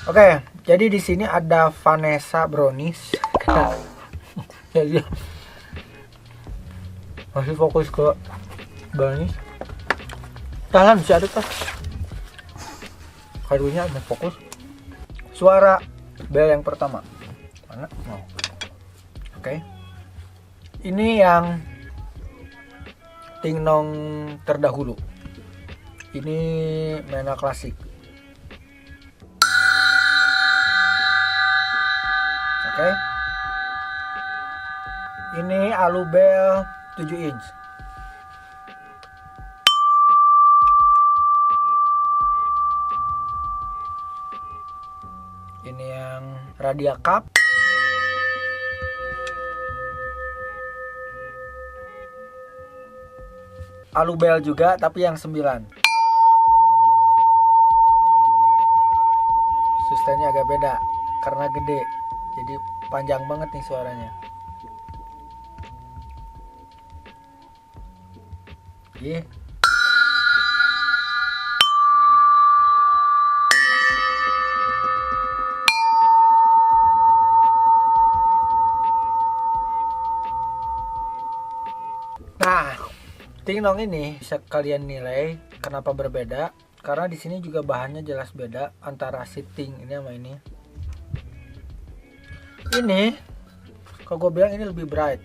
Oke, jadi di sini ada Vanessa Brownies. Jadi masih fokus ke Brownies. Tahan masih ada tas. Kadunya ada fokus. Suara bel yang pertama. Mana? Oh. Oke. Ini yang tingnong terdahulu. Ini Mena klasik. Oke. Ini Alubel 7 inch. Ini yang Radia Cup. Alubel juga tapi yang 9. Sustainnya agak beda karena gede. Jadi panjang banget nih suaranya. Yeah. Nah, tingnong ini bisa kalian nilai kenapa berbeda, karena di sini juga bahannya jelas beda antara si ting ini sama ini. Ini, kalau gue bilang ini lebih bright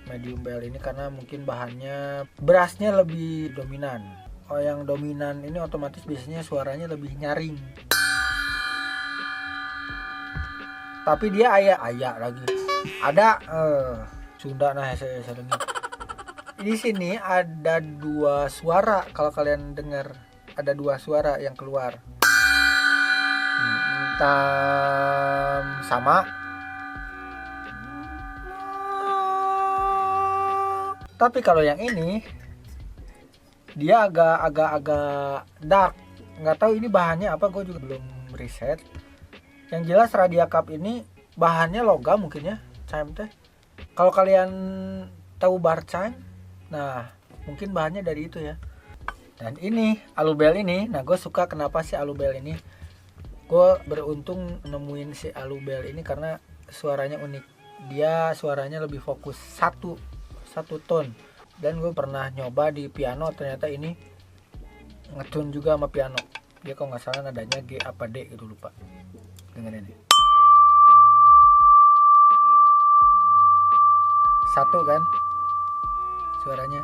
medium bell ini karena mungkin bahannya brassnya lebih dominan. Kalau yang dominan ini otomatis biasanya suaranya lebih nyaring. Tapi dia ayak lagi. Ada Sunda nah saya dengar. Di sini ada 2 suara, kalau kalian dengar ada 2 suara yang keluar. Sama. Tapi kalau yang ini dia agak dark. Nggak tahu ini bahannya apa, gue juga belum riset. Yang jelas Radia Cup ini bahannya logam mungkin ya, chime teh. Kalau kalian tahu bar chime, nah mungkin bahannya dari itu ya. Dan ini Alubel ini, nah gue suka kenapa sih Alubel ini. Gue beruntung nemuin si Alubel ini karena suaranya unik. Dia suaranya lebih fokus satu tone. Dan gue pernah nyoba di piano, ternyata ini ngetune juga sama piano. Dia kalau nggak salah nadanya G apa D gitu, lupa. Dengerin ini. Satu kan suaranya.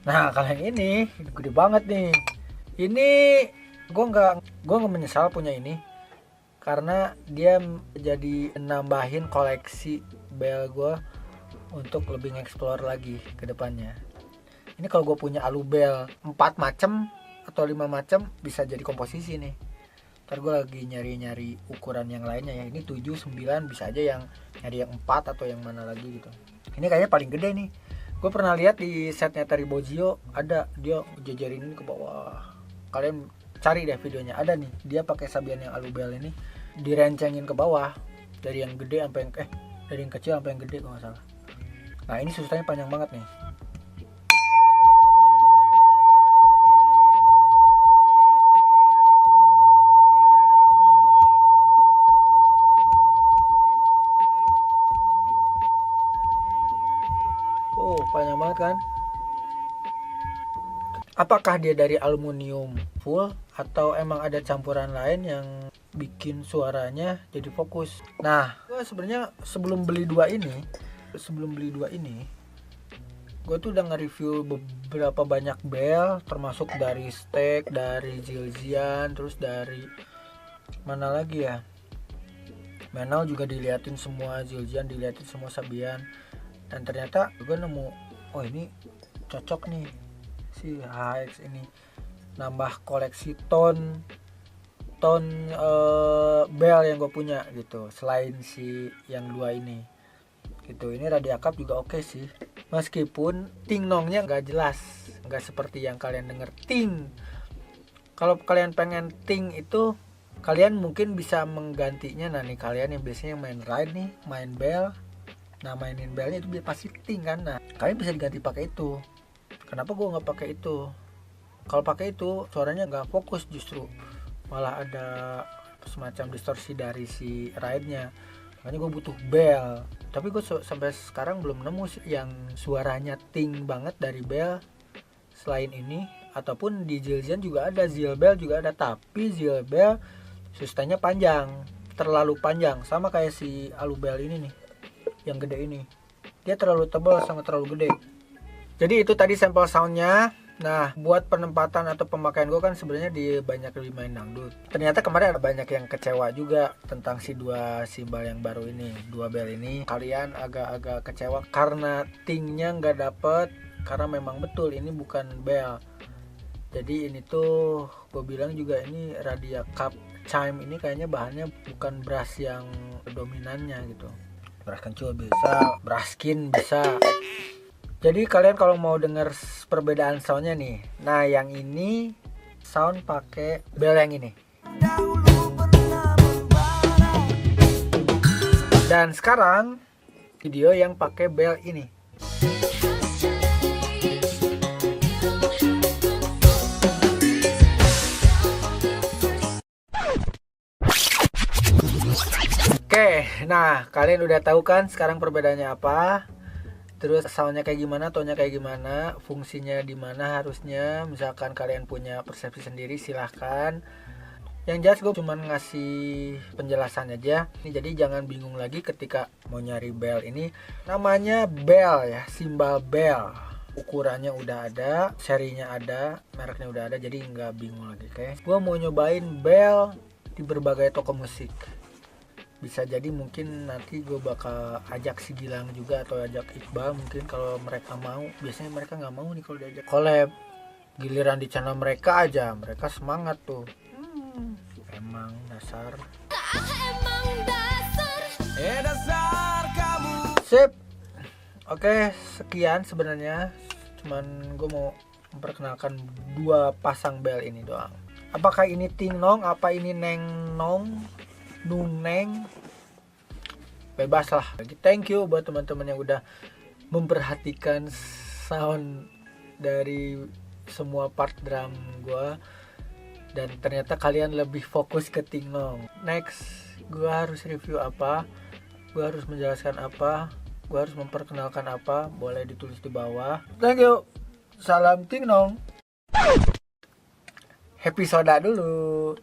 Nah kalau yang ini gede banget nih. Ini gue nggak menyesal punya ini karena dia jadi nambahin koleksi bel gue untuk lebih nge-explore lagi ke depannya. Ini kalau gue punya Alubel 4 macam atau 5 macam bisa jadi komposisi nih. Ntar gue lagi nyari ukuran yang lainnya ya. Ini 7, 9 bisa aja yang nyari yang 4 atau yang mana lagi gitu. Ini kayaknya paling gede nih. Gue pernah lihat di setnya Terry Bozzio ada dia jajarin ini ke bawah. Kalian cari deh videonya, ada nih. Dia pakai sabian yang Alubel ini direncengin ke bawah dari yang gede sampai yang dari yang kecil sampai yang gede kalau nggak salah. Nah ini susahnya panjang banget nih. Oh panjang banget kan. Apakah dia dari aluminium full atau emang ada campuran lain yang bikin suaranya jadi fokus? Nah, gue sebenarnya sebelum beli dua ini, gue tuh udah nge-review beberapa banyak bel, termasuk dari Steg, dari Zildjian, terus dari mana lagi ya? Menal juga diliatin semua, Zildjian diliatin semua sabian, dan ternyata gue nemu, oh ini cocok nih si HX ini, nambah koleksi ton bel yang gue punya gitu selain si yang 2 ini gitu. Ini Radia Cup juga oke sih, meskipun tingnongnya nggak jelas, nggak seperti yang kalian denger ting. Kalau kalian pengen ting itu kalian mungkin bisa menggantinya. Nah nih kalian yang biasanya main ride nih, main bel, nah mainin belnya itu pasti ting kan. Nah kalian bisa diganti pakai itu. Kenapa gue nggak pakai itu? Kalau pakai itu suaranya nggak fokus, justru malah ada semacam distorsi dari si ride-nya. Makanya gue butuh bell. Tapi gue sampai sekarang belum nemu sih yang suaranya ting banget dari bell selain ini. Ataupun di Zildjian juga ada, Zilbell juga ada, tapi Zilbell sustainnya panjang, terlalu panjang, sama kayak si Alubel ini nih, yang gede ini. Dia terlalu tebal sama terlalu gede. Jadi itu tadi sampel soundnya. Nah, buat penempatan atau pemakaian gue kan sebenarnya di banyak lebih main dangdut. Ternyata kemarin ada banyak yang kecewa juga tentang si dua simbal yang baru ini, dua bell ini. Kalian agak-agak kecewa karena tingnya nggak dapet, karena memang betul ini bukan bell. Jadi ini tuh gue bilang juga ini Radia Cup chime ini kayaknya bahannya bukan brass yang dominannya gitu. Brass kencur bisa, brasskin bisa. Jadi kalian kalau mau denger perbedaan soundnya nih, nah yang ini sound pakai bell yang ini. Dan sekarang video yang pakai bell ini. Oke, nah kalian udah tahu kan sekarang perbedaannya apa? Terus soundnya kayak gimana, tone-nya kayak gimana, fungsinya di mana harusnya. Misalkan kalian punya persepsi sendiri silahkan. Yang jelas gue cuma ngasih penjelasan aja. Jadi jangan bingung lagi ketika mau nyari bell ini. Namanya bell ya, simbal bell. Ukurannya udah ada, serinya ada, mereknya udah ada, jadi nggak bingung lagi. Oke, gue mau nyobain bell di berbagai toko musik. Bisa jadi mungkin nanti gue bakal ajak si Gilang juga atau ajak Iqbal mungkin kalau mereka mau. Biasanya mereka nggak mau nih kalau diajak collab. Giliran di channel mereka aja mereka semangat tuh. Emang dasar. Dasar kamu. Sip. Oke, sekian sebenarnya. Cuman gue mau memperkenalkan dua pasang bell ini doang. Apakah ini ting nong, apa ini neng nong? Nuneng, bebas lah. Thank you buat teman-teman yang udah memperhatikan sound dari semua part drum gue, dan ternyata kalian lebih fokus ke tingnong. Next, gue harus review apa, gue harus menjelaskan apa, gue harus memperkenalkan apa, boleh ditulis di bawah. Thank you, salam tingnong. Happy soda dulu.